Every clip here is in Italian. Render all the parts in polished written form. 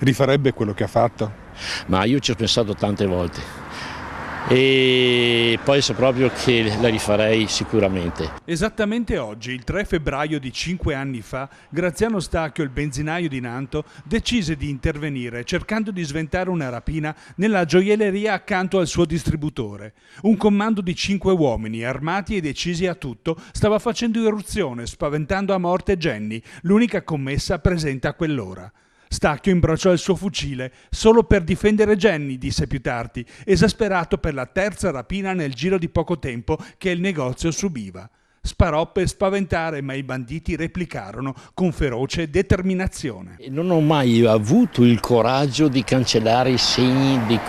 rifarebbe quello che ha fatto? Ma io ci ho pensato tante volte e poi so proprio che la rifarei sicuramente. Esattamente oggi, il 3 febbraio di 5 anni fa, Graziano Stacchio, il benzinaio di Nanto, decise di intervenire cercando di sventare una rapina nella gioielleria accanto al suo distributore. Un comando di 5 uomini, armati e decisi a tutto, stava facendo irruzione, spaventando a morte Jenny, l'unica commessa presente a quell'ora. Stacchio imbracciò il suo fucile solo per difendere Jenny, disse più tardi, esasperato per la terza rapina nel giro di poco tempo che il negozio subiva. Sparò per spaventare, ma i banditi replicarono con feroce determinazione. Non ho mai avuto il coraggio di cancellare i segni di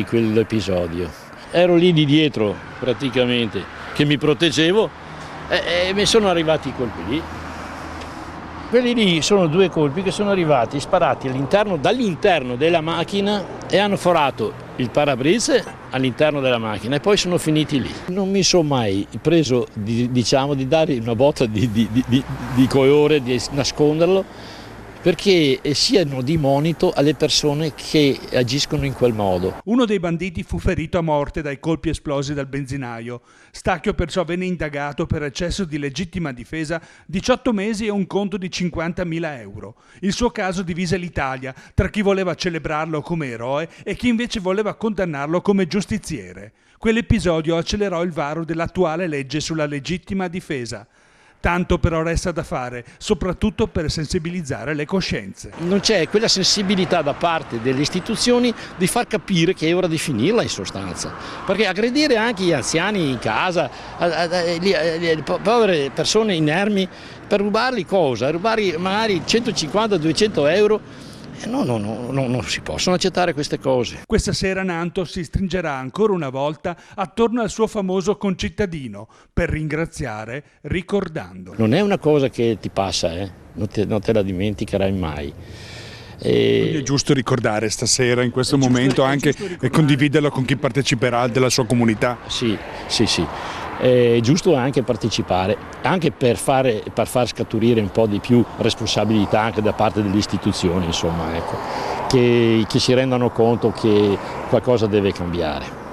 quell'episodio. Ero lì di dietro praticamente, che mi proteggevo e mi sono arrivati i colpi lì. Quelli lì sono 2 colpi che sono arrivati sparati dall'interno della macchina e hanno forato il parabrise all'interno della macchina e poi sono finiti lì. Non mi sono mai preso di dare una botta di colore, di nasconderlo, perché siano di monito alle persone che agiscono in quel modo. Uno dei banditi fu ferito a morte dai colpi esplosi dal benzinaio. Stacchio perciò venne indagato per eccesso di legittima difesa, 18 mesi e un conto di 50.000 euro. Il suo caso divise l'Italia tra chi voleva celebrarlo come eroe e chi invece voleva condannarlo come giustiziere. Quell'episodio accelerò il varo dell'attuale legge sulla legittima difesa. Tanto però resta da fare, soprattutto per sensibilizzare le coscienze. Non c'è quella sensibilità da parte delle istituzioni di far capire che è ora di finirla in sostanza. Perché aggredire anche gli anziani in casa, le povere persone inermi, per rubarli cosa? Rubarli magari 150-200 euro? No, non si possono accettare queste cose. Questa sera Nanto si stringerà ancora una volta attorno al suo famoso concittadino per ringraziare ricordando. Non è una cosa che ti passa, non te la dimenticherai mai. Quindi è giusto ricordare stasera, in questo momento, anche e condividerlo con chi parteciperà della sua comunità. Sì. È giusto anche partecipare, anche per far scaturire un po' di più responsabilità anche da parte delle istituzioni, insomma, ecco, che si rendano conto che qualcosa deve cambiare.